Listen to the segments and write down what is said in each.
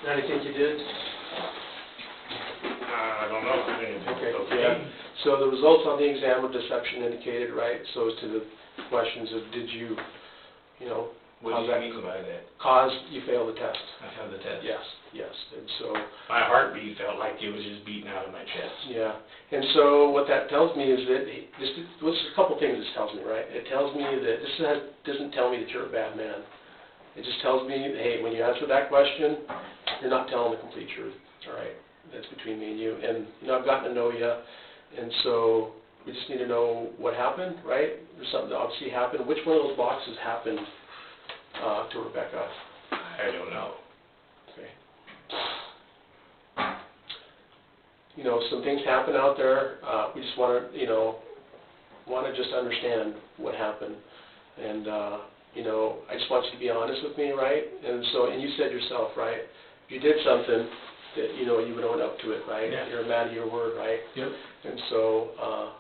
Anything you did? I don't know. I think it's Okay, yeah. So the results on the exam of deception indicated, right, so as to the questions of did you, you know, What do you mean by that? cause you failed the test? I failed the test. Yes, yes, and so... My heartbeat felt like it was just beating out of my chest. Yeah, and so what that tells me is that, this is a couple things this tells me, right? It tells me that, doesn't tell me that you're a bad man. It just tells me, hey, when you answer that question, you're not telling the complete truth, all right? That's between me and you. And, you know, I've gotten to know you, and so we just need to know what happened, right? There's something that obviously happened. Which one of those boxes happened to Rebekah? I don't know. Okay. You know, some things happen out there. We just want to, you know, just understand what happened. And, you know, I just want you to be honest with me, right? And so, and you said yourself, right? If you did something that, you know, you would own up to it, right? Yeah. You're a man of your word, right? Yep. And so,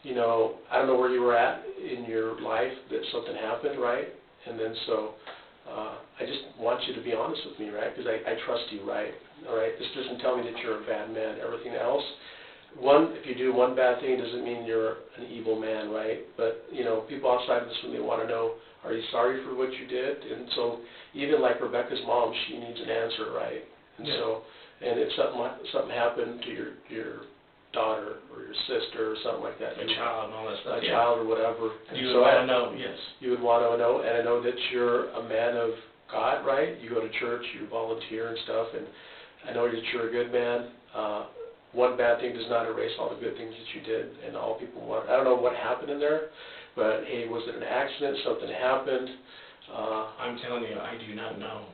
you know, I don't know where you were at in your life that something happened, right? And then so, I just want you to be honest with me, right? Because I trust you, right? All right? This doesn't tell me that you're a bad man. Everything else, if you do one bad thing, doesn't mean you're an evil man, right? But, you know, people outside of this room, they want to know, are you sorry for what you did? And so, even like Rebekah's mom, she needs an answer, right? And yeah. so, and if something happened to your daughter or your sister or something like that, A child and all that stuff. a child or whatever. You would want to know, yes. You would want to know, and I know that you're a man of God, right? You go to church, you volunteer and stuff, and I know that you're a good man. One bad thing does not erase all the good things that you did, and all people want. I don't know what happened in there, but hey, was it an accident? Something happened? I'm telling you, I do not know.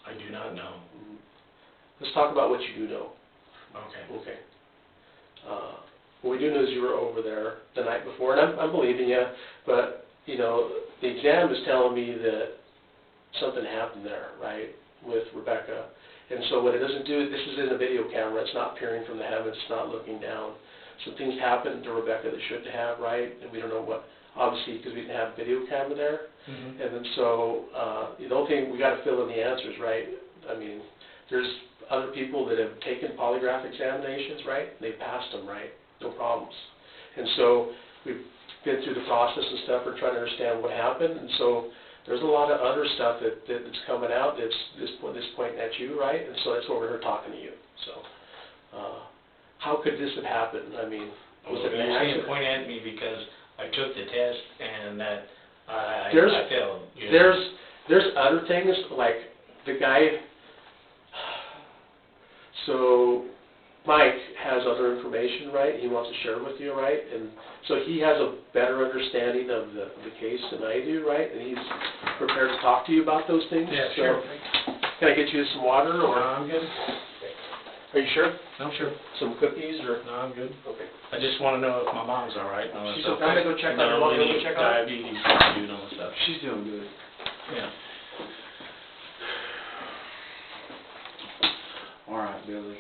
I do not know. Let's talk about what you do know. Okay. Okay. What we do know is you were over there the night before, and I'm believing you, but, you know, the exam is telling me that something happened there, right, with Rebekah. And so what it doesn't do, this is in a video camera, it's not peering from the heavens, it's not looking down. Some things happened to Rebekah that shouldn't have, right, and we don't know what, obviously, because we didn't have a video camera there. Mm-hmm. And then so, the only thing, we got to fill in the answers, right? I mean, there's other people that have taken polygraph examinations, right? They passed them, right? No problems. And so we've been through the process and stuff. We're trying to understand what happened. And so there's a lot of other stuff that's coming out that's this pointing at you, right? And so that's why we're here talking to you. So how could this have happened? I mean, was it an accident? Point at me because I took the test and that I failed. You know? There's other things like the guy. So Mike has other information, right? He wants to share with you, right? And so he has a better understanding of the case than I do, right? And he's prepared to talk to you about those things. Yeah, so sure. Can I get you some water, or? No, I'm good. Are you sure? I'm sure. Some cookies, or? No, I'm good. Okay. I just want to know if my mom's all right. She's okay. I'm gonna go check on her. Want me to go check on her? Diabetes, and all that stuff. She's doing good. Yeah. All right, Billy.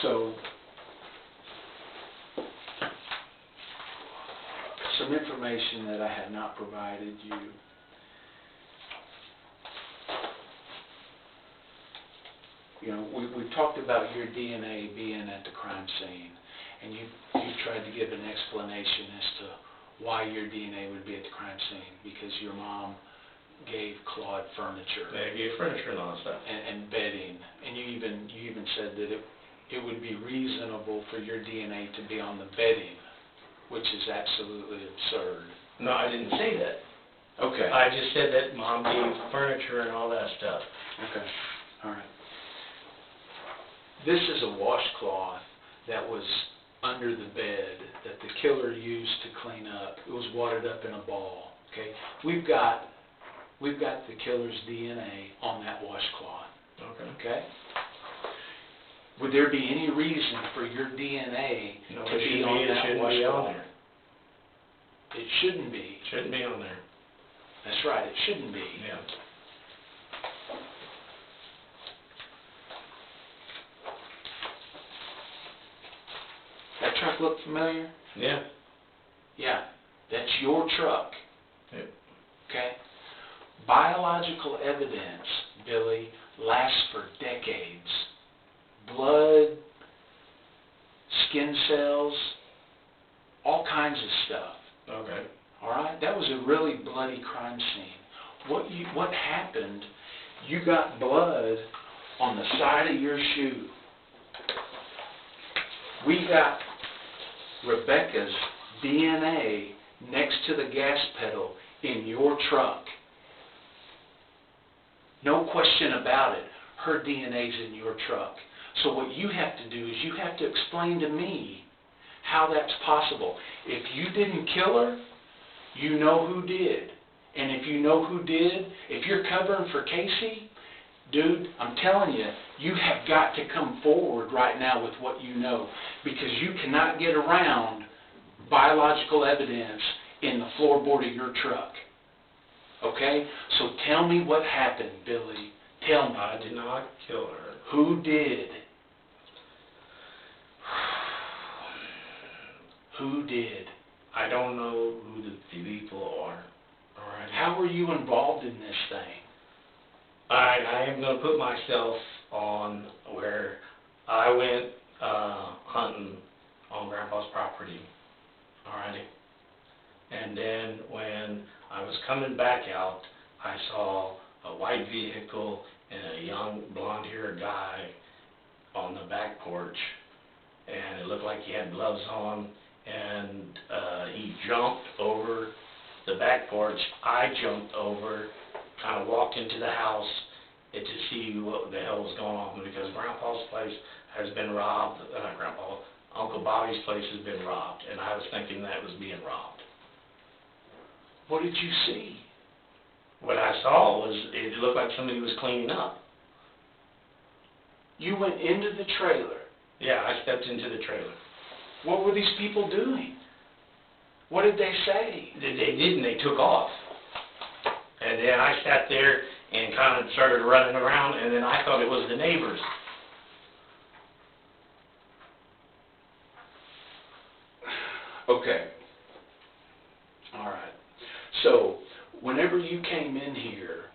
So, some information that I had not provided you. You know, we've talked about your DNA being at the crime scene, and you've tried to give an explanation as to why your DNA would be at the crime scene, because your mom gave Claude furniture. They gave furniture and all that stuff. And bedding, and you even said that it would be reasonable for your DNA to be on the bedding, which is absolutely absurd. No, I didn't say that. Okay. I just said that Mom gave furniture and all that stuff. Okay. All right. This is a washcloth that was under the bed that the killer used to clean up. It was wadded up in a ball. Okay. We've got the killer's DNA on that washcloth. Okay. Okay? Would there be any reason for your DNA to be on that washcloth? It shouldn't be. Shouldn't be on there. That's right, it shouldn't be. Yeah. That truck look familiar? Yeah. Yeah, that's your truck. Yep. Okay? Biological evidence, Billy, lasts for decades. Blood, skin cells, all kinds of stuff. Okay. All right? That was a really bloody crime scene. What happened, you got blood on the side of your shoe. We got Rebekah's DNA next to the gas pedal in your truck. No question about it. Her DNA's in your truck. So what you have to do is you have to explain to me how that's possible. If you didn't kill her, you know who did. And if you know who did, if you're covering for Casey, dude, I'm telling you, you have got to come forward right now with what you know, because you cannot get around biological evidence in the floorboard of your truck. Okay? So tell me what happened, Billy. Tell me. I did not kill her. Who did? Who did? I don't know who the people are. All right. How were you involved in this thing? I am going to put myself on where I went hunting on Grandpa's property. Alrighty. And then when I was coming back out, I saw a white vehicle and a young blonde-haired guy on the back porch, and it looked like he had gloves on, and he jumped over the back porch. I jumped over, kind of walked into the house to see what the hell was going on, because Grandpa's place has been robbed. Not Grandpa, Uncle Bobby's place has been robbed, and I was thinking that was being robbed. What did you see? What I saw was, it looked like somebody was cleaning up. You went into the trailer. Yeah, I stepped into the trailer. What were these people doing? What did they say? They didn't. They took off. And then I sat there and kind of started running around, and then I thought it was the neighbors. Okay. All right. So, whenever you came in here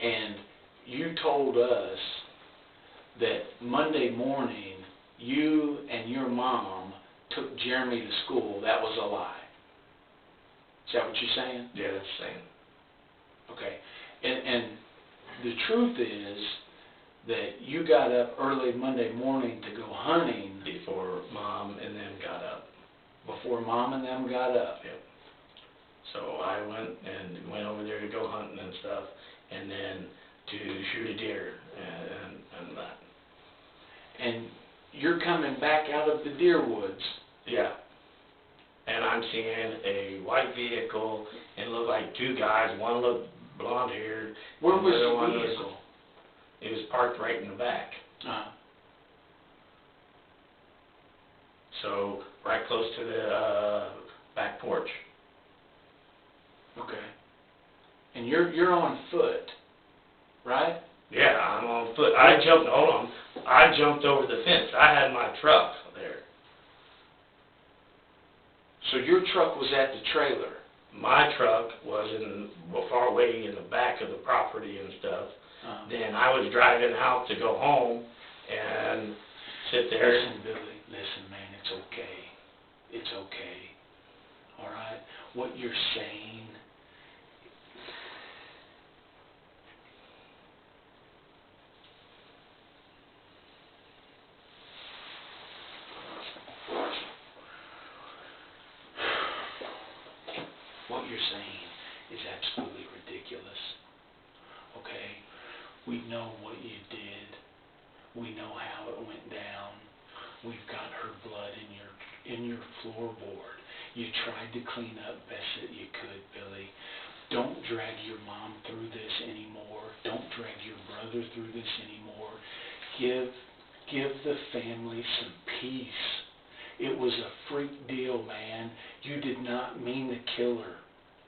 and you told us that Monday morning you and your mom took Jeremy to school, that was a lie. Is that what you're saying? Yeah, that's the same. Okay. And the truth is that you got up early Monday morning to go hunting. Before Mom and them got up. Before Mom and them got up. Yep. So I went over there to go hunting and stuff, and then to shoot a deer and that. And you're coming back out of the deer woods. Yeah. And I'm seeing a white vehicle, and it looked like two guys. One looked blonde-haired. Where was other one the vehicle? It was parked right in the back. So right close to the back porch. Okay. And you're on foot, right? Yeah, I'm on foot. I jumped over the fence. I had my truck there. So your truck was at the trailer. My truck was far away in the back of the property and stuff. Then I was driving out to go home and sit there. Listen, Billy, listen, man, it's okay. It's okay. All right? What you're saying, is absolutely ridiculous. Okay? We know what you did. We know how it went down. We've got her blood in your floorboard. You tried to clean up best that you could, Billy. Don't drag your mom through this anymore. Don't drag your brother through this anymore. Give the family some peace. It was a freak deal, man. You did not mean to kill her.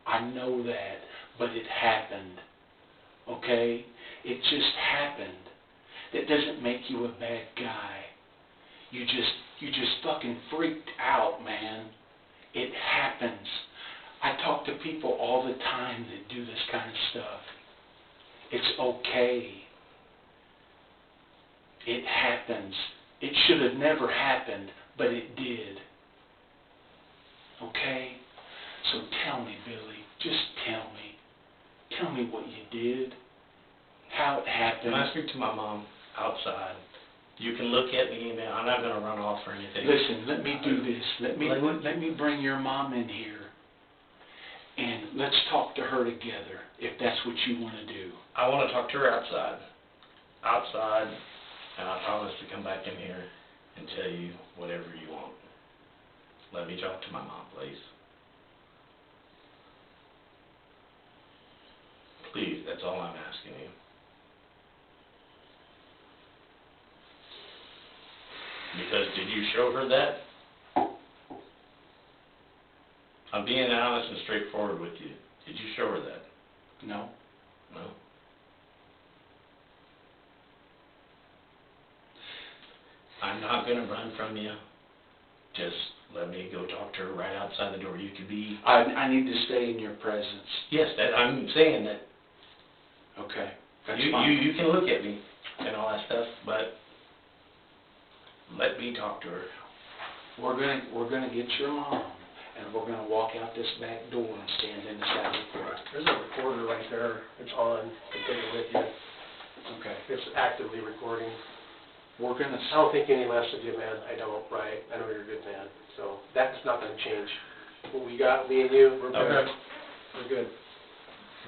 I know that, but it happened. Okay? It just happened. That doesn't make you a bad guy. You just fucking freaked out, man. It happens. I talk to people all the time that do this kind of stuff. It's okay. It happens. It should have never happened, but it did. Okay? So tell me, Billy, just tell me. Tell me what you did, how it happened. Can I speak to my mom outside? You can look at me, man. I'm not going to run off or anything. Listen, let me do this. Let me bring your mom in here, and let's talk to her together, if that's what you want to do. I want to talk to her outside. Outside, and I promise to come back in here and tell you whatever you want. Let me talk to my mom, please. Please, that's all I'm asking you. Because did you show her that? I'm being honest and straightforward with you. Did you show her that? No. No? I'm not going to run from you. Just let me go talk to her right outside the door. You could be... I need to stay in your presence. Yes, I'm saying that. Okay. That's fine. You can look at me and all that stuff, but let me talk to her. We're gonna get your mom, and we're gonna walk out this back door and stand in the sally port. There's a recorder right there. It's on. You can take it with you. Okay. It's actively recording. We're gonna. I don't think any less of you, man. I don't, right? I know you're a good man. So that's not going to change. What we got, me and you, we're good. Okay. We're good.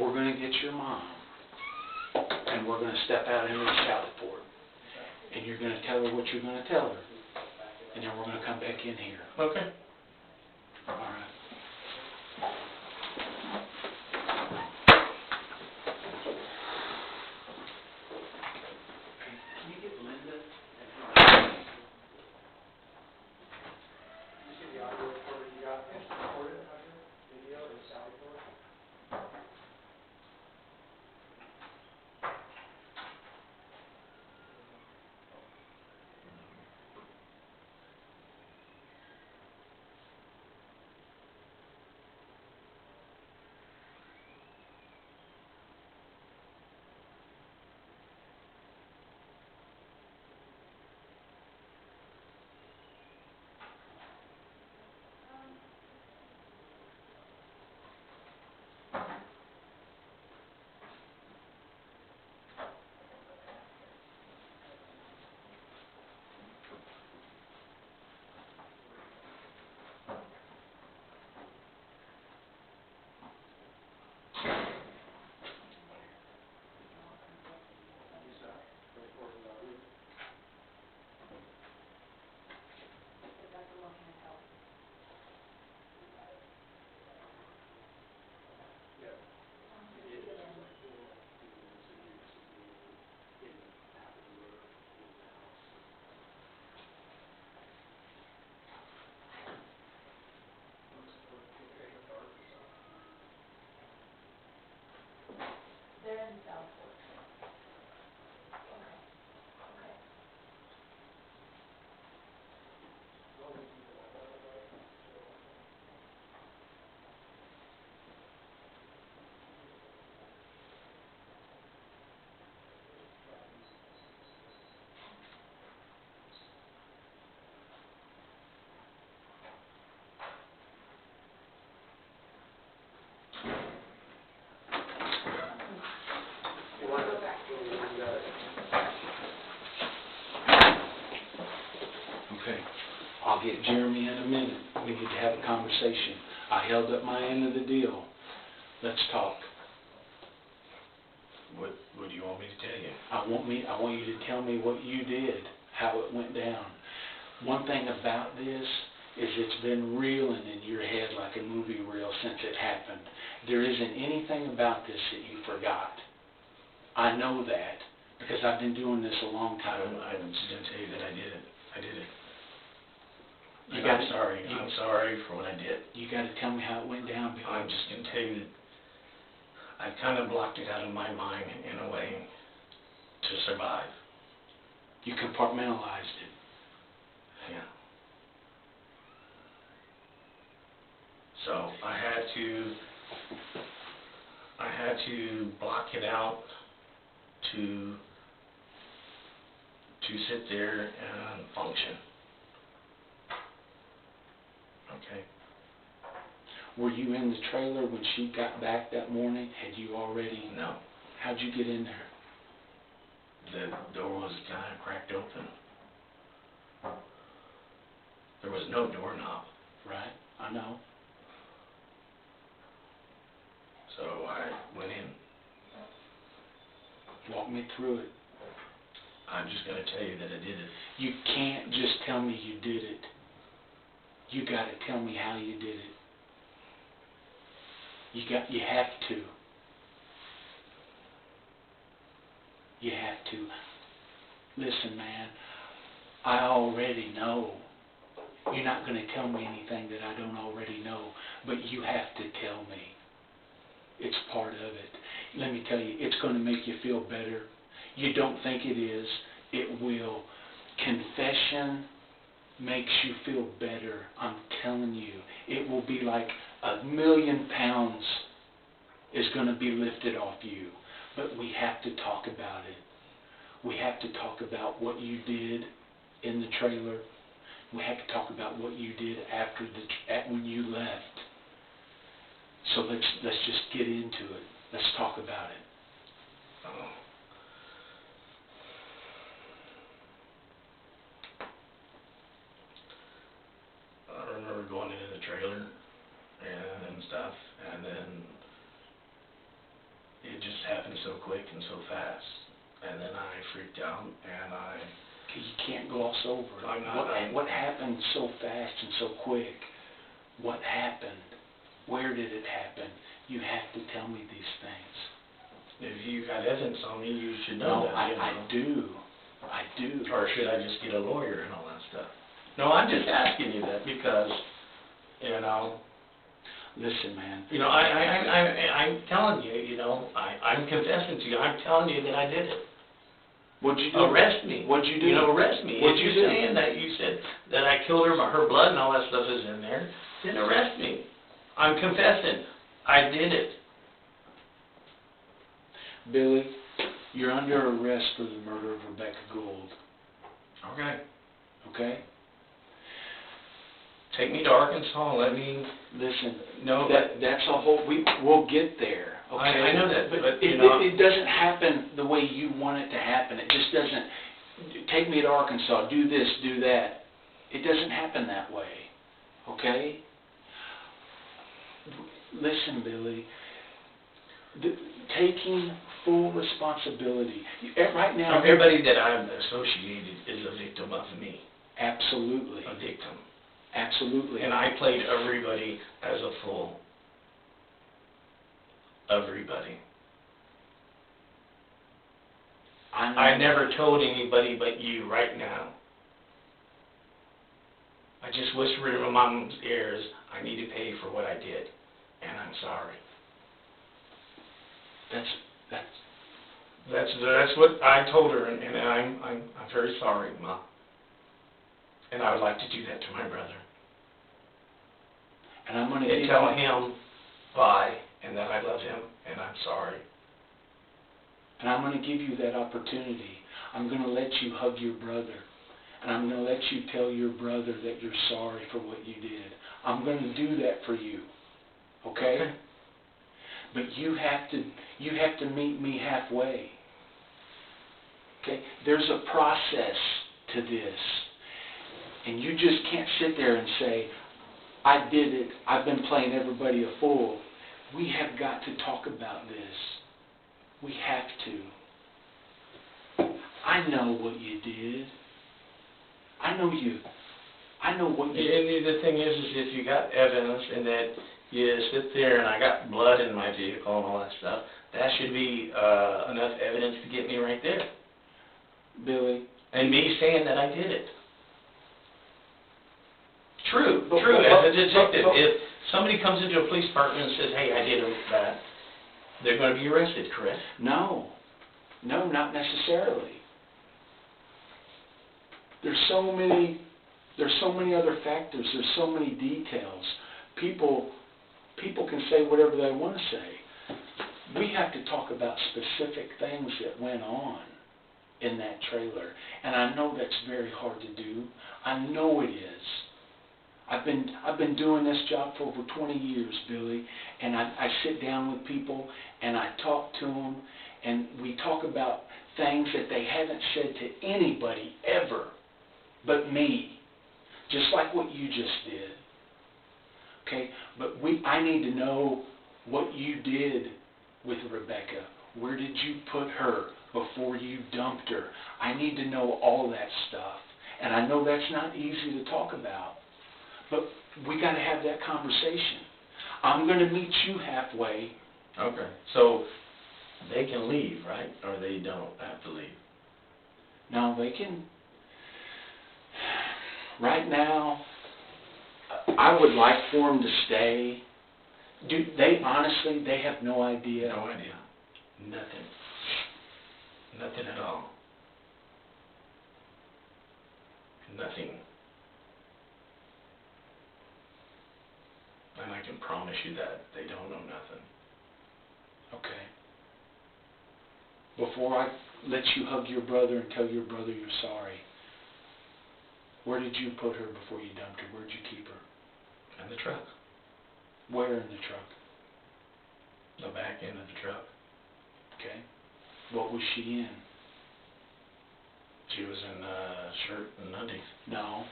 We're gonna get your mom, and we're gonna step out into the sally port, and you're gonna tell her what you're gonna tell her, and then we're gonna come back in here. Okay. All right. Can you get Linda? You see the audio recorder you got? Record it out here? Video or Sally Port? Okay. I'll get Jeremy in a minute. We need to have a conversation. I held up my end of the deal. Let's talk. What do you want me to tell you? I want you to tell me what you did, how it went down. One thing about this is it's been reeling in your head like a movie reel since it happened. There isn't anything about this that you forgot. I know that because I've been doing this a long time. I'm just going to tell you that I did it. I did it. I'm sorry. I'm sorry for what I did. You got to tell me how it went down. Because I'm just going to tell you that I kind of blocked it out of my mind in a way to survive. You compartmentalized it. Yeah. So I had to block it out to sit there and function. Okay. Were you in the trailer when she got back that morning? Had you already? No. How'd you get in there? The door was kind of cracked open. There was no doorknob. Right, I know. So I went in. Walk me through it. I'm just going to tell you that I did it. You can't just tell me you did it. You got to tell me how you did it. You have to. You have to. Listen, man, I already know. You're not going to tell me anything that I don't already know, but you have to tell me. It's part of it. Let me tell you, it's going to make you feel better. You don't think it is. It will. Confession makes you feel better. I'm telling you. It will be like 1,000,000 pounds is going to be lifted off you. But we have to talk about it. We have to talk about what you did in the trailer. We have to talk about what you did after when you left. So let's just get into it. Let's talk about it. I remember going into the trailer and stuff, and then it just happened so quick and so fast. And then I freaked out, and You can't gloss over it. What happened so fast and so quick? What happened? Where did it happen? You have to tell me these things. If you got evidence on me, you should know that. I do. Or should I just get a lawyer and all that stuff? No, I'm just asking you that because, Listen, man. I'm telling you, I'm confessing to you. I'm telling you that I did it. What'd you do? Arrest me. What'd you do? Arrest me. What'd If you you're do? saying that you said that I killed her, her blood and all that stuff is in there, then arrest me. I'm confessing. I did it. Billy, you're under arrest for the murder of Rebekah Gould. Okay. Okay? Take me to Arkansas and let me... Listen, No, that's a whole... We'll get there. Okay? I know that, but it doesn't happen the way you want it to happen. It just doesn't... Take me to Arkansas, do this, do that. It doesn't happen that way. Okay? Listen, Billy. Taking full responsibility. Right now... Everybody that I'm associated is a victim of me. Absolutely. A victim. Absolutely. And I played everybody as a fool. Everybody. I never told anybody but you right now. I just whispered in my mom's ears, I need to pay for what I did, and I'm sorry. That's what I told her, and I'm very sorry, Mom. And I would like to do that to my brother. And I'm going to tell him bye, and that I love him, and I'm sorry. And I'm going to give you that opportunity. I'm going to let you hug your brother. And I'm going to let you tell your brother that you're sorry for what you did. I'm going to do that for you. Okay? But you have to meet me halfway. Okay? There's a process to this. And you just can't sit there and say, I did it, I've been playing everybody a fool. We have got to talk about this. We have to. I know what you did. I know what you did. And the thing is if you got evidence and that you sit there and I got blood in my vehicle and all that stuff, that should be enough evidence to get me right there. Billy. And me saying that I did it. True. As a detective, if somebody comes into a police department and says, hey, I did that, they're going to be arrested, correct? No, not necessarily. There's so many other factors. There's so many details. People people can say whatever they want to say. We have to talk about specific things that went on in that trailer. And I know that's very hard to do. I know it is. I've been doing this job for over 20 years, Billy, and I sit down with people and I talk to them, and we talk about things that they haven't said to anybody ever but me, just like what you just did. Okay? But I need to know what you did with Rebekah. Where did you put her before you dumped her? I need to know all that stuff. And I know that's not easy to talk about. But we got to have that conversation. I'm going to meet you halfway. Okay. So they can leave, right? Or they don't have to leave? No, they can. Right now, I would like for them to stay. Honestly, they have no idea. No idea. Nothing. Nothing at all. Nothing. And I can promise you that they don't know nothing. Okay. Before I let you hug your brother and tell your brother you're sorry, where did you put her before you dumped her? Where did you keep her? In the truck. Where in the truck? The back end of the truck. Okay. What was she in? She was in a shirt and undies. No.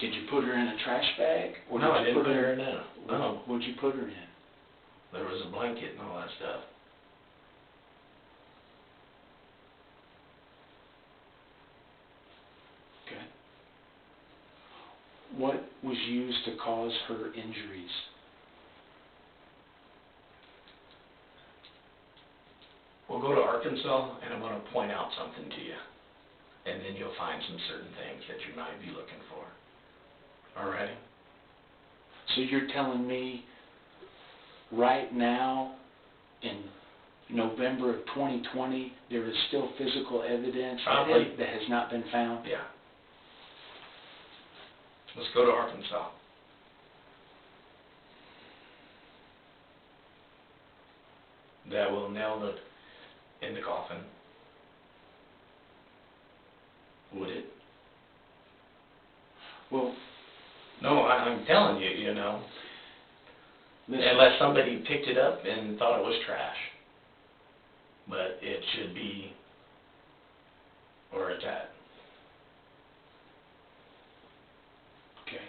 Did you put her in a trash bag? Or No, did I you didn't put her in there. No. What did you put her in? There was a blanket and all that stuff. Okay. What was used to cause her injuries? We'll go to Arkansas, and I'm going to point out something to you. And then you'll find some certain things that you might be looking for. All right? So you're telling me right now, in November of 2020, there is still physical evidence Probably. that has not been found? Yeah. Let's go to Arkansas. That will nail it in the coffin. Would it? Well, no, I'm telling you, you know. listen, Unless somebody picked it up and thought it was trash. But it should be where it's at. okay.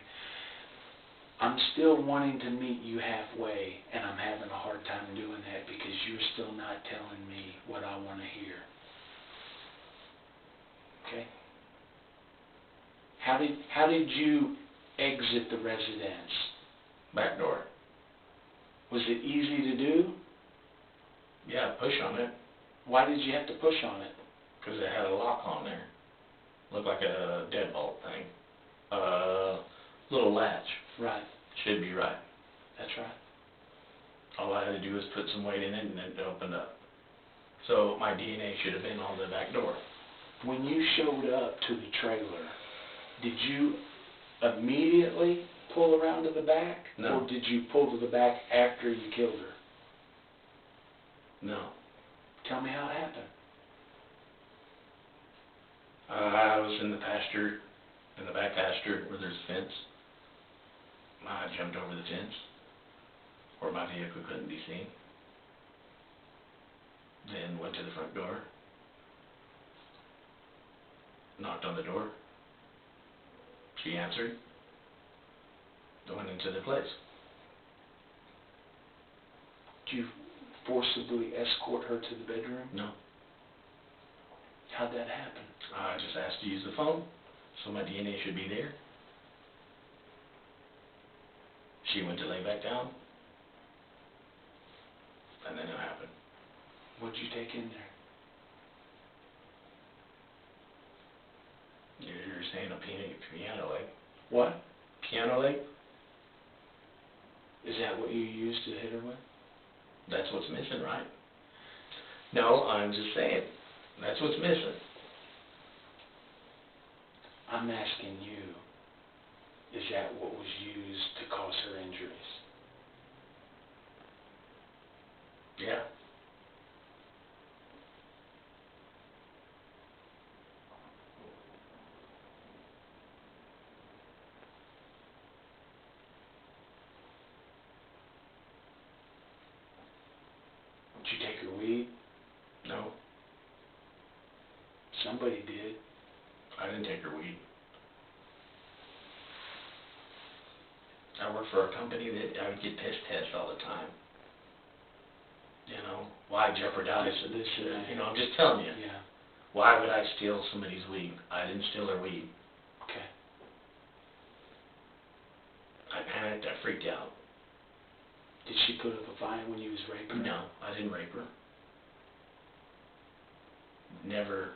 I'm still wanting to meet you halfway, and I'm having a hard time doing that because you're still not telling me what I want to hear. Okay? How did you exit the residence? Back door. Was it easy to do? Yeah, push on it. Why did you have to push on it? Because it had a lock on there. Looked like a deadbolt thing. Little latch. Right. Should be right. That's right. All I had to do was put some weight in it and it opened up. So my DNA should have been on the back door. When you showed up to the trailer, did you immediately pull around to the back? No. Or did you pull to the back after you killed her? No. Tell me how it happened. I was in the pasture, in the back pasture where there's a fence. I jumped over the fence where my vehicle couldn't be seen. Then went to the front door, knocked on the door. She answered. Went into the place. Did you forcibly escort her to the bedroom? No. How'd that happen? I just asked to use the phone, so my DNA should be there. She went to lay back down, and then it happened. What'd you take in there? You're saying a piano leg. What? Piano leg? Is that what you used to hit her with? That's what's missing, right? No, I'm just saying. That's what's missing. I'm asking you, is that what was used to cause her injuries? you take her weed? No, Somebody did. I didn't take her weed. I worked for a company that I would get piss tests all the time. You know, why jeopardize this? You know, I'm just telling you. Yeah. Why would I steal somebody's weed? I didn't steal her weed. Okay. I panicked. I freaked out. Did she put up a fight when you was raping her? No, I didn't rape her. Never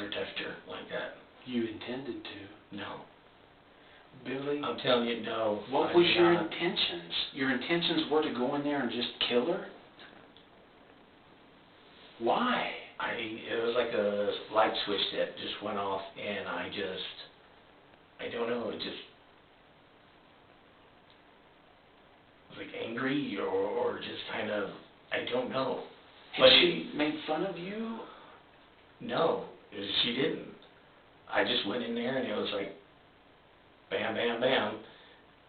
touched her like that. You intended to. No. Billy, I'm telling you, no. what was your intentions? Your intentions were to go in there and just kill her? Why? It was like a light switch that just went off, and I don't know, it just was like angry or just kind of, I don't know. Had she made fun of you? No, she didn't. I just went in there and it was like, bam, bam, bam,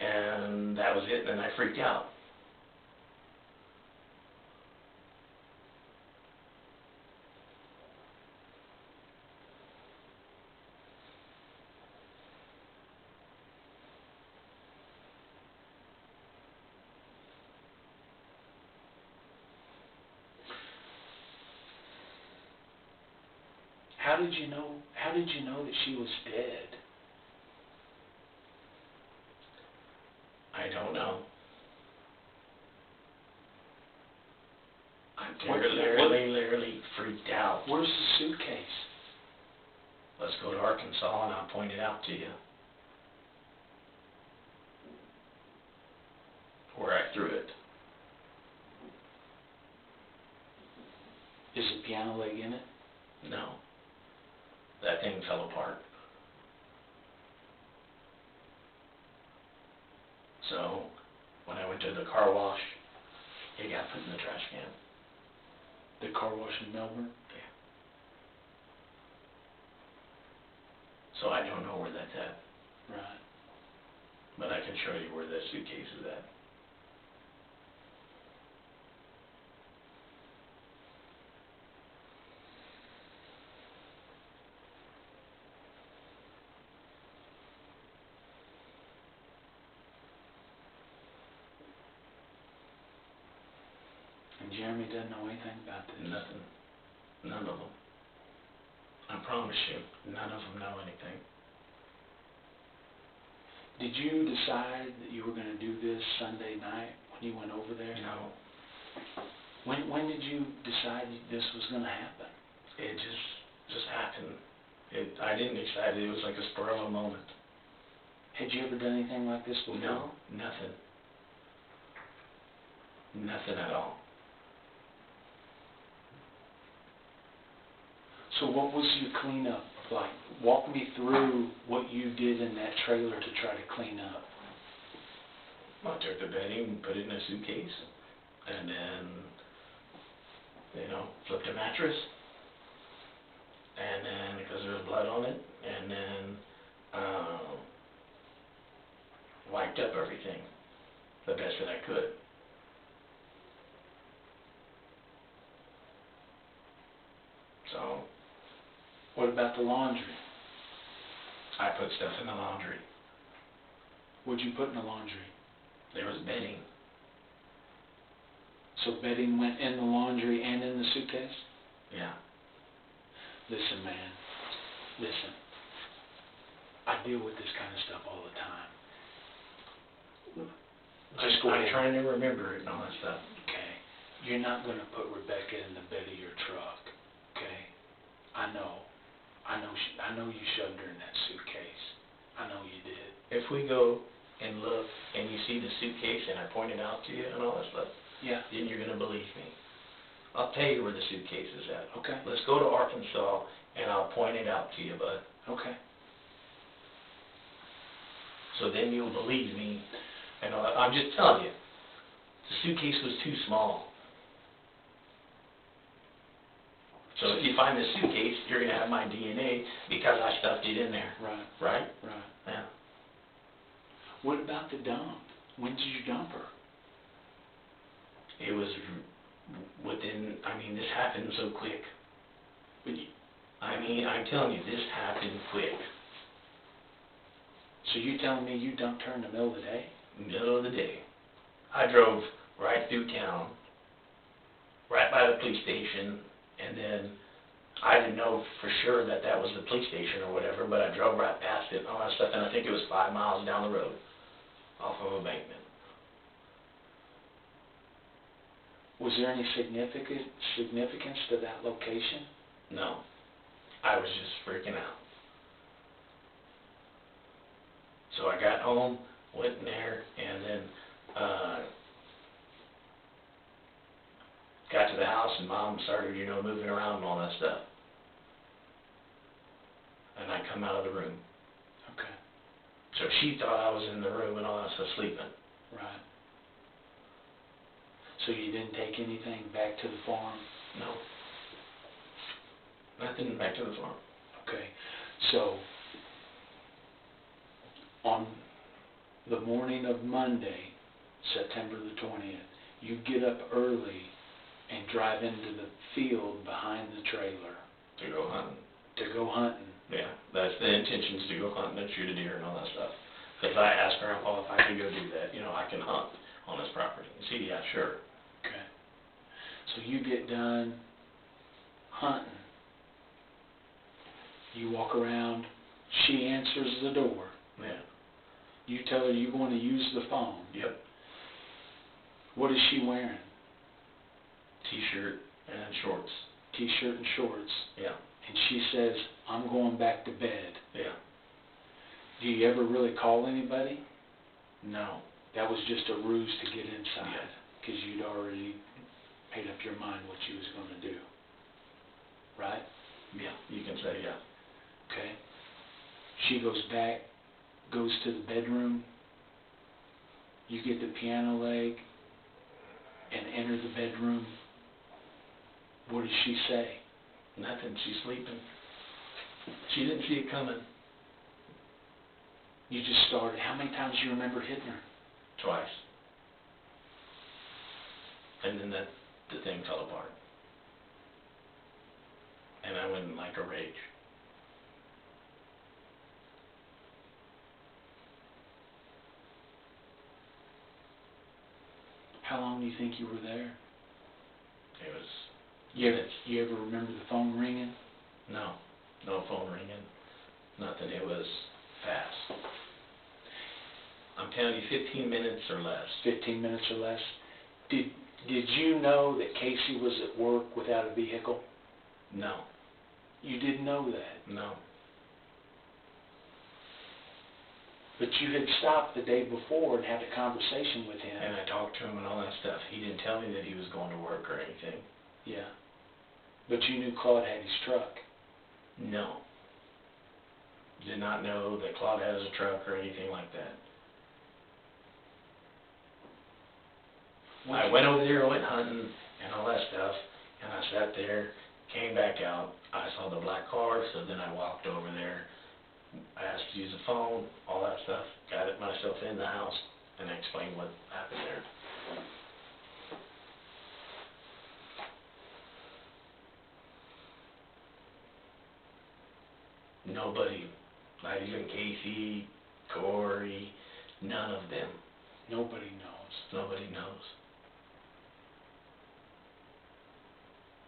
and that was it, and then I freaked out. How did you know that she was dead? I don't know. I'm What- literally freaked out. Where's the suitcase? Let's go to Arkansas and I'll point it out to you. Where I threw it. Is the piano leg in it? No. That thing fell apart. So, when I went to the car wash, it got put in the trash can. The car wash in Melbourne? Yeah. So I don't know where that's at, Right. but I can show you where that suitcase is at. And Jeremy doesn't know anything about this? Nothing. None of them. I promise you, none of them know anything. Did you decide that you were going to do this Sunday night when you went over there? No. When did you decide this was going to happen? It just happened. I didn't decide it. It was like a spur of a moment. Had you ever done anything like this before? No, nothing. Nothing at all. So what was your cleanup like? Walk me through what you did in that trailer to try to clean up. I took the bedding and put it in a suitcase, and then, flipped a mattress, and then, because there was blood on it, and then wiped up everything the best that I could. So, What about the laundry? I put stuff in the laundry. What'd you put in the laundry? There was bedding. So bedding went in the laundry and in the suitcase? Yeah. Listen, man. Listen. I deal with this kind of stuff all the time. Just go I'm ahead. trying to remember it and all that stuff. Okay. You're not going to put Rebekah in the bed of your truck. Okay? I know you shoved her in that suitcase. I know you did. If we go and look and you see the suitcase and I point it out to you and all that stuff, Yeah. then you're going to believe me. I'll tell you where the suitcase is at. Okay. Let's go to Arkansas and I'll point it out to you, bud. Okay. So then you'll believe me. And I'm just telling you, the suitcase was too small. So if you find the suitcase, you're going to have my DNA because I stuffed it in there. Right. Right? Right. Yeah. What about the dump? When did you dump her? It was within, this happened so quick. I'm telling you, this happened quick. So you telling me you dumped her in the middle of the day? Middle of the day. I drove right through town, right by the police station, and then I didn't know for sure that that was the police station or whatever, but I drove right past it and all that stuff, and I think it was 5 miles down the road off of Embankment. Was there any significance to that location? No. I was just freaking out. So I got home, went in there, and then got to the house, and Mom started, moving around and all that stuff. And I come out of the room. Okay. So she thought I was in the room and all that stuff sleeping. Right. So you didn't take anything back to the farm? No. Nothing back to the farm. Okay. So on the morning of Monday, September the 20th, you get up early and drive into the field behind the trailer. To go hunting. To go hunting. Yeah, that's the intentions, to go hunting and shoot a deer and all that stuff. Because I asked Grandpa if I could go do that, I can hunt on this property. He said, yeah, sure. Okay. So you get done hunting. You walk around. She answers the door. Yeah. You tell her you want to use the phone. Yep. What is she wearing? T-shirt and shorts. T-shirt and shorts. Yeah. And she says, I'm going back to bed. Yeah. Do you ever really call anybody? No. That was just a ruse to get inside. Yeah. Because you'd already made up your mind what you was going to do. Right? Yeah, you can say yeah. Okay. She goes back, goes to the bedroom. You get the piano leg and enter the bedroom. What does she say? Nothing. She's sleeping. She didn't see it coming. You just started. How many times do you remember hitting her? Twice. And then the thing fell apart. And I went in like a rage. How long do you think you were there? It was You ever remember the phone ringing? no phone ringing, nothing. It was fast. I'm telling you, 15 minutes or less. 15 minutes or less. Did you know that Casey was at work without a vehicle? No. You didn't know that. No. But you had stopped the day before and had a conversation with him. And I talked to him and all that stuff. He didn't tell me that he was going to work or anything. Yeah. But you knew Claude had his truck. No. Did not know that Claude has a truck or anything like that. I went over there, went hunting and all that stuff, and I sat there, came back out. I saw the black car, so then I walked over there. I asked to use the phone, all that stuff, got it myself in the house, and I explained what happened there. Nobody, not even Casey, Corey, none of them. Nobody knows. Nobody knows.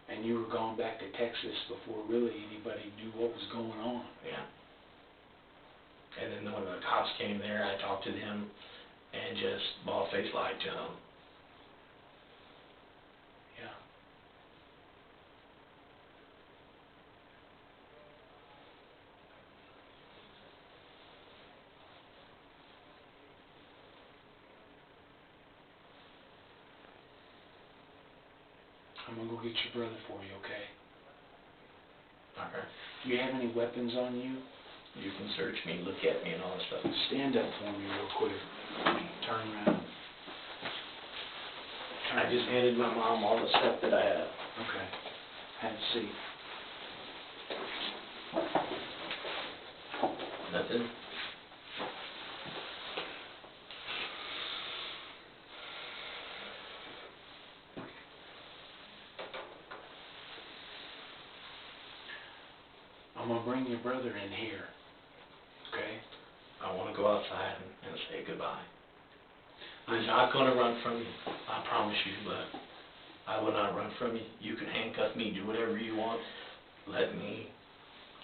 And you were going back to Texas before really anybody knew what was going on. Yeah. And then when the cops came there, I talked to them and just bald-faced lied to them. Yeah. I'm going to go get your brother for you, okay? Okay. Do you have any weapons on you? You can search me, look at me, and all that stuff. Stand up for me real quick. Turn around. I just handed my mom all the stuff that I have. Okay. Have a seat. Nothing. gonna bring your brother in here, okay? I want to go outside and say goodbye. I'm not going to run from you, I promise you, but I will not run from you. You can handcuff me, do whatever you want. Let me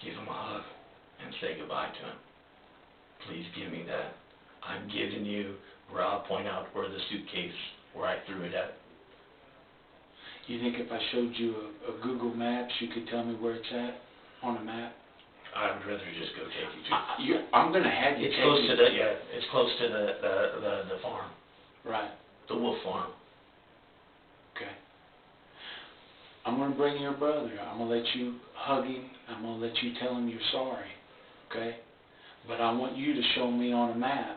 give him a hug and say goodbye to him. Please give me that. I'm giving you where I'll point out where the suitcase, where I threw it at. You think if I showed you a Google Maps, you could tell me where it's at on a map? I would rather just go take you to. I'm gonna have you It's take close me. to it's close to the farm, Right, the wolf farm. okay. I'm gonna bring your brother. I'm gonna let you hug him. I'm gonna let you tell him you're sorry, okay? But I want you to show me on a map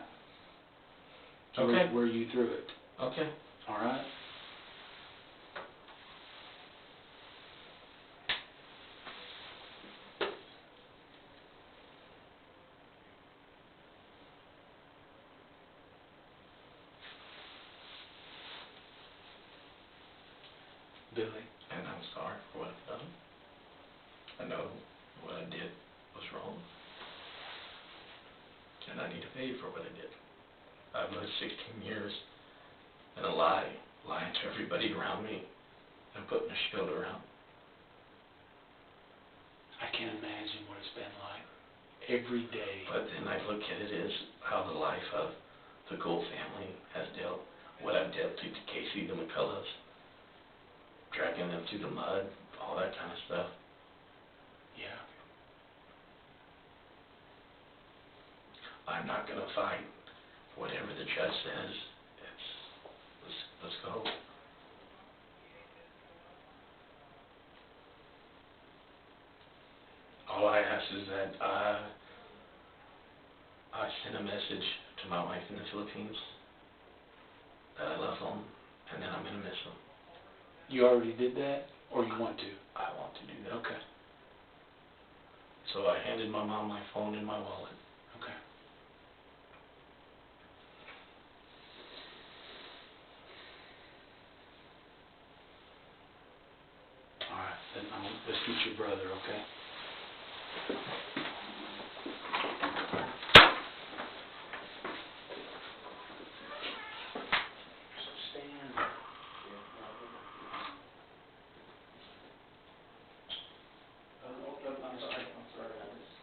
Okay. where you threw it, Okay. all right? Billy, And I'm sorry for what I've done. I know what I did was wrong. And I need to pay for what I did. I've lived 16 years in a lie, lying to everybody around me and putting a shield around. I can't imagine what it's been like every day. But then I look at it as how the life of the Gould family has dealt, what I've dealt to Casey, the McCulloughs, dragging them through the mud, all that kind of stuff. Yeah. I'm not going to fight whatever the judge says. Let's go. All I ask is that I send a message to my wife in the Philippines that I love them and that I'm going to miss them. You already did that, or you want to? I want to do that. Okay, So I handed my mom my phone and my wallet. okay. All right, then let's get your brother, okay? Stand. I'm sorry. I just,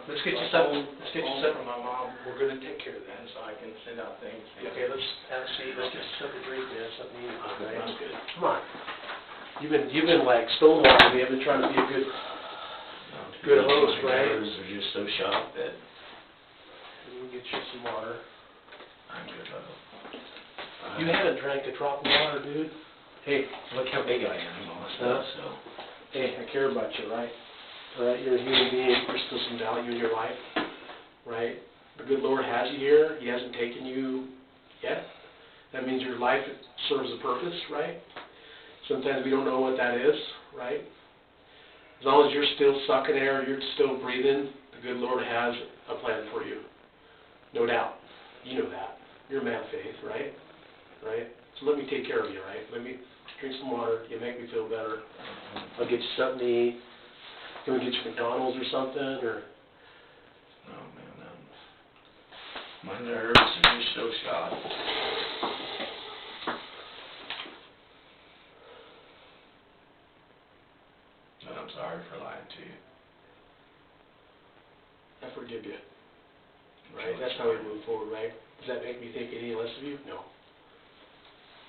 let's get you Like something, home- let's get you home something. from my mom, we're gonna take care of that, so I can send out things. Okay, let's have a seat, let's get you something to drink, man, something to eat, right? I'm good. Come on. You've been like stonewalling me, I've been trying to be a good, Good host, My right? nerves are just so shot that let me get you some water. I'm good, brother. You haven't drank a drop of water, dude. Hey, Look how big I am and all this stuff, so. hey, I care about you, right? All right, you're a human being, there's still some value in your life, right? The good Lord has you here, He hasn't taken you yet. That means your life serves a purpose, right? Sometimes we don't know what that is, right? As long as you're still sucking air, you're still breathing, the good Lord has a plan for you. No doubt. You know that. You're a man of faith, right? Right? So let me take care of you, right? Let me drink some water. You make me feel better. I'll get you something to eat. Can we get you McDonald's or something? Or Oh, man, my nerves are just so shot. And I'm sorry for lying to you. I forgive you. Right? That's how we move forward, right? Does that make me think any less of you? No.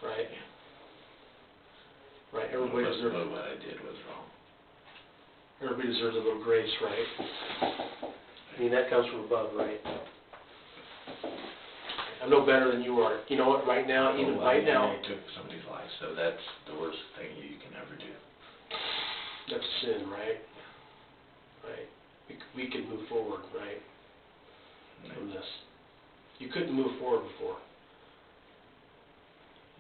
Right? Right? Everybody deserves What I did was wrong. Everybody deserves a little grace, right? I mean, that comes from above, right? I'm no better than you are. You know what? Right now, even right now, I took somebody's life, so that's the worst thing you can ever do. that's sin, right? Right? We could move forward, right? From this. You couldn't move forward before.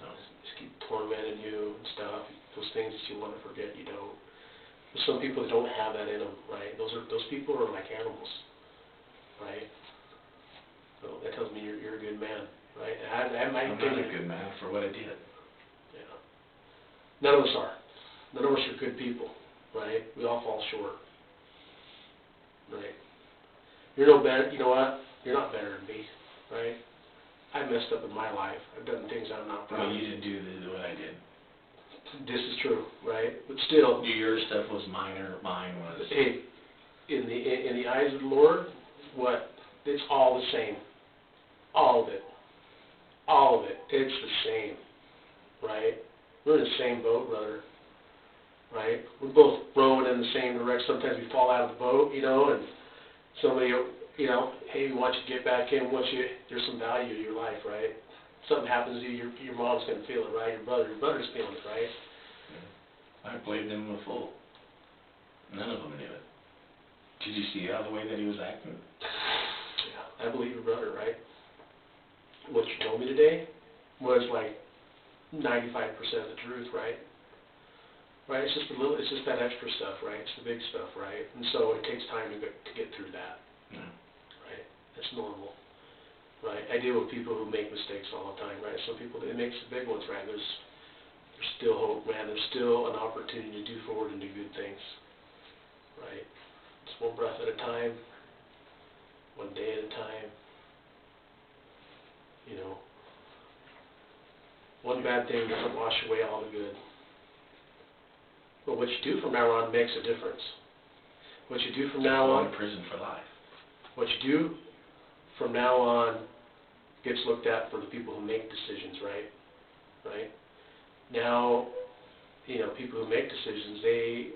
No. Just keep tormenting you and stuff. Those things that you want to forget, you don't. There's some people that don't have that in them, right? Those people are like animals, right? So that tells me you're a good man, right? I'm not a good man for what I did. Yeah. None of us are. None of us are good people, right? We all fall short, right? You're no better. You know what? You're not better than me, right? I messed up in my life. I've done things I'm not proud Well, of. you didn't do what I did. This is true, right? But still, Your stuff was minor. Mine was. hey, in the eyes of the Lord, what? It's all the same. All of it. All of it. It's the same, right? We're in the same boat, brother, right? We're both rowing in the same direction. Sometimes we fall out of the boat, and somebody, hey, we want you to get back in. There's some value to your life, right? Something happens to you, your mom's going to feel it, right? Your brother's feeling it, right? I played them a fool. None of them knew it. Did you see how the way that he was acting? Yeah, I believe your brother, right? What you told me today was like 95% of the truth, right? Right? It's just that extra stuff, right? It's the big stuff, right? And so it takes time to get through that, No. right? That's normal, right? I deal with people who make mistakes all the time, right? Some people, it makes the big ones, right? There's still hope, man. There's still an opportunity to do forward and do good things, right? It's one breath at a time, one day at a time, One bad thing doesn't wash away all the good. But what you do from now on makes a difference. What you do from now Go on, to prison for life. what you do from now on gets looked at for the people who make decisions, right? Right? Now, people who make decisions, they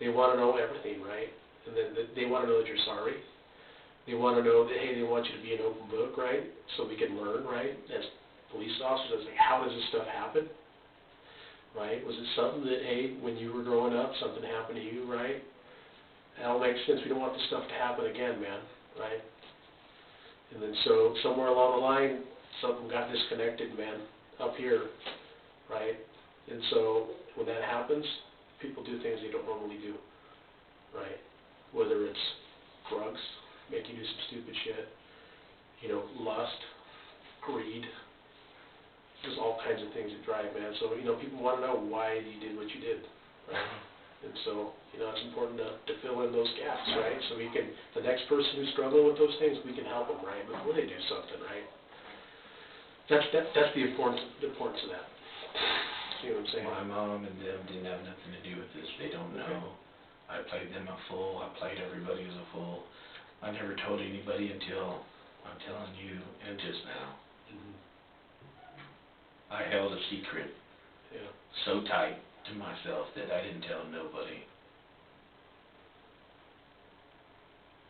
want to know everything, right? And then they want to know that you're sorry. They want to know that, hey, they want you to be an open book, right? So we can learn, right? As police officers, like, how does this stuff happen? Right? Was it something that, hey, when you were growing up, something happened to you, right? That all makes sense. We don't want this stuff to happen again, man, right? And then so somewhere along the line, something got disconnected, man, up here, right? And so when that happens, people do things they don't normally do, right? Whether it's drugs, make you do some stupid shit, lust, greed, there's all kinds of things that drive, man. So, people want to know why you did what you did, right? And so, it's important to fill in those gaps, right? So the next person who's struggling with those things, we can help them, right? Before they do something, right? That's the importance of that. See what I'm saying? My mom and them didn't have nothing to do with this. They don't know. I played them a fool. I played everybody as a fool. I never told anybody until I'm telling you and just now. Mhm. I held a secret Yeah. so tight to myself that I didn't tell nobody.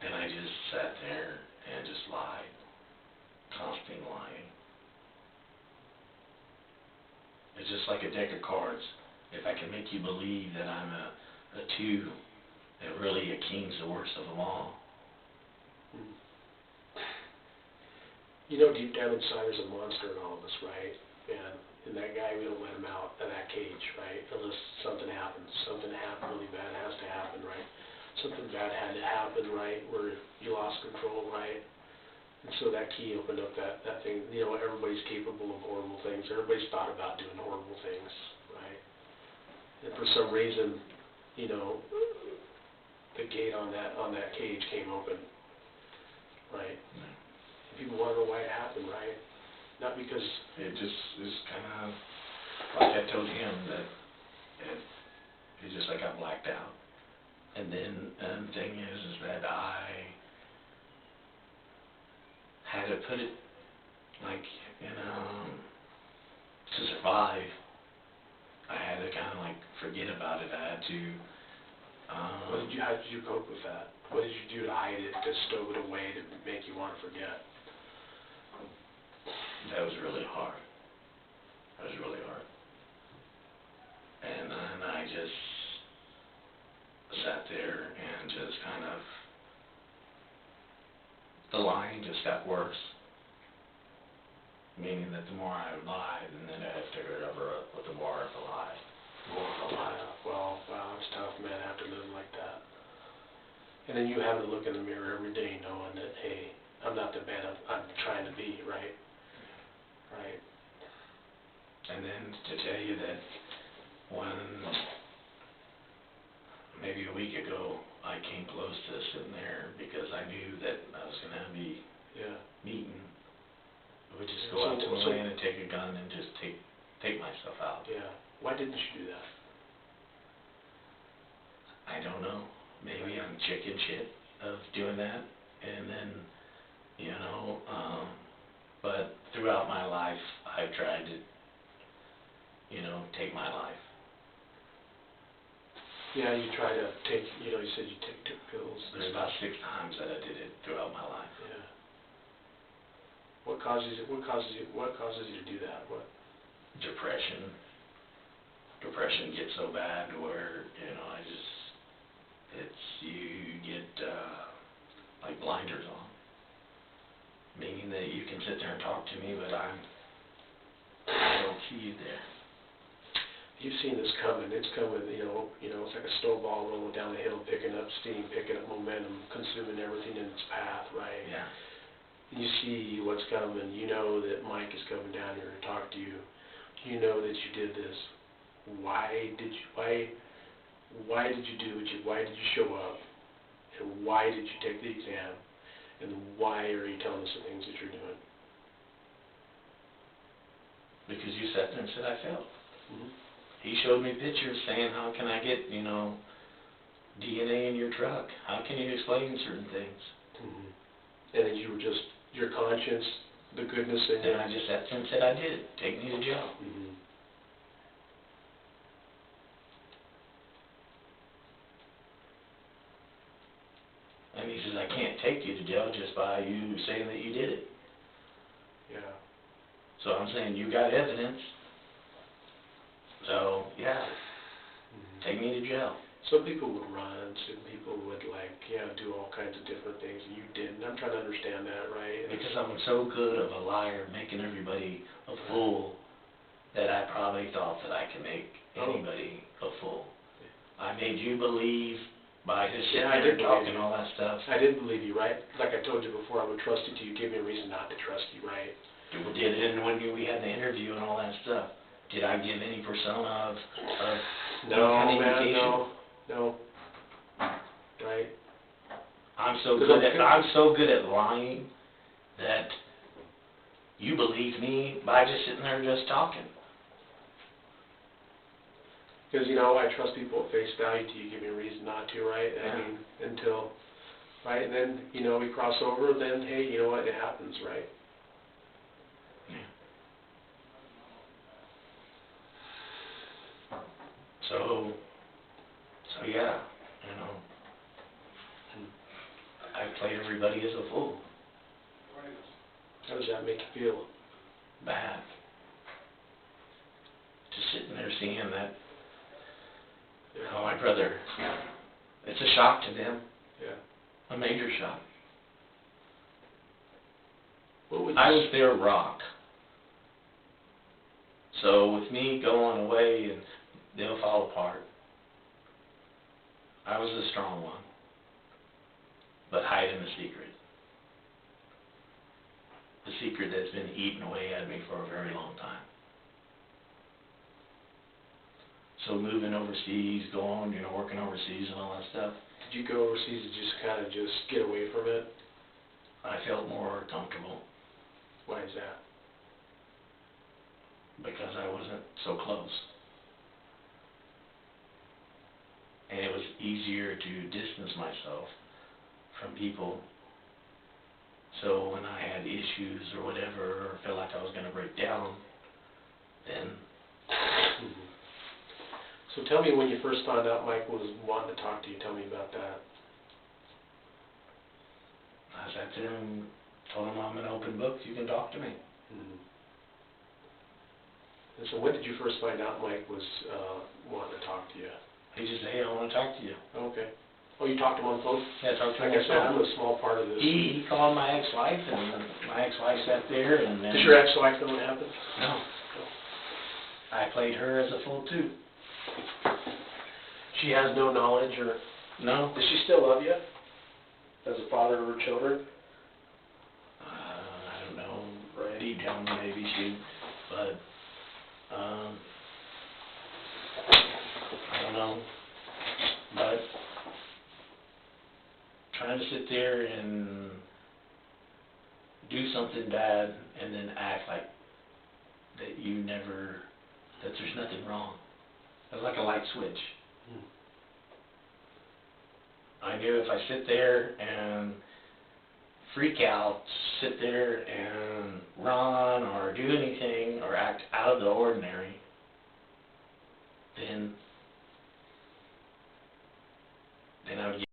And I just sat there and just lied. Constant lying. It's just like a deck of cards. If I can make you believe that I'm a 2, and really a king's the worst of them all. Mhm. You know, deep down inside there's a monster in all of us, right? And that guy, we don't let him out of that cage, right? Unless something happens. Something happened really bad has to happen, right? Something bad had to happen, right? Where you lost control, right? And so that key opened up that thing. You know, everybody's capable of horrible things. Everybody's thought about doing horrible things, right? And for some reason, you know, the gate on that cage came open, right? People want to know why it happened, right? Not because It just is kind of like I told him that it's just like I blacked out. And then the thing is that I had to put it like, you know, to survive. I had to kind of like forget about it. I had to. how did you cope with that? What did you do to hide it, to stow it away, to make you want to forget? That was really hard. That was really hard. And then I just sat there and just kind of, the lying just got worse. Meaning that the more I lied, and then I had to cover up with the more I lied. Well, wow, it's tough, man, after living like that. And then you have to look in the mirror every day knowing that, hey, I'm not the man I'm trying to be, right? Right. And then to tell you that maybe a week ago, I came close to sitting there because I knew that I was going to be meeting. I would just go out to my land and take a gun and just take myself out. Yeah. Why didn't you do that? I don't know. Maybe I'm chicken shit of doing that. And then, you know, but throughout my life, I've tried to, you know, take my life. Yeah, you try to take, you know, you said you took pills. There's about 6 times that I did it throughout my life. Yeah. What causes you to do that? What? Depression. Depression gets so bad where, you know, you get like blinders on. Meaning that you can sit there and talk to me, but I don't see you there. You've seen this coming. It's coming, you know, it's like a snowball rolling down the hill, picking up steam, picking up momentum, consuming everything in its path, right? Yeah. You see what's coming. You know that Mike is coming down here to talk to you. You know that you did this. Why did you do it? Why did you show up? And why did you take the exam? And why are you telling us the things that you're doing? Because you sat there and said I failed. Mm-hmm. He showed me pictures saying, how can I get, you know, DNA in your truck? How can you explain certain things? Mm-hmm. And then you were just, your conscience, the goodness in you. And I just sat there and said I did it. Take me to jail. Mm-hmm. And he says, I can't take you to jail just by you saying that you did it. Yeah. So I'm saying you got evidence. So, yeah, take me to jail. Some people would run, some people would do all kinds of different things, and you didn't. I'm trying to understand that, right? Because I'm so good of a liar, making everybody a fool, that I probably thought that I could make anybody a fool. I made you believe by just sitting there and talking all that stuff. I didn't believe you, right? Like I told you before, I would trust you till you give me a reason not to trust you, right? We did it, and when we had the interview and all that stuff, did I give any persona of No, man, no. Right? I'm so good at lying that you believe me by just sitting there just talking. Because, you know, I trust people at face value till you give me a reason not to, right? Yeah. I mean, until, right, and then, you know, we cross over, then, hey, you know what, it happens, right? Yeah. So yeah, you know, I played everybody as a fool. How does that make you feel? Bad. Just sitting there seeing that, how my brother, it's a shock to them, Yeah. a major shock. What would you I was their rock. So with me going away and they'll fall apart, I was the strong one, but hiding a secret. The secret that's been eating away at me for a very long time. So moving overseas, going, you know, working overseas and all that stuff, Did you go overseas to just kind of just get away from it? I felt more comfortable Why is that? because I wasn't so close. And it was easier to distance myself from people. So when I had issues or whatever, or felt like I was going to break down, then So tell me when you first found out Mike was wanting to talk to you, tell me about that. I sat there and told him I'm an open book, you can talk to me. And so when did you first find out Mike was wanting to talk to you? He just said, hey, I want to talk to you. Okay. Oh, you talked to him on the phone? Yeah, I talked to him Like I on the said, phone. I'm a small part of this. He called my ex-wife, and my ex-wife sat there, and then... Does your ex-wife know what happened? No. I played her as a fool, too. She has no knowledge, or No. does she still love you as a father of her children? I don't know. Right. Deep down, maybe she... But, I don't know. But trying to sit there and do something bad and then act like that you never, that there's nothing wrong. It was like a light switch. I knew if I sit there and freak out, sit there and run or do anything or act out of the ordinary, then I would get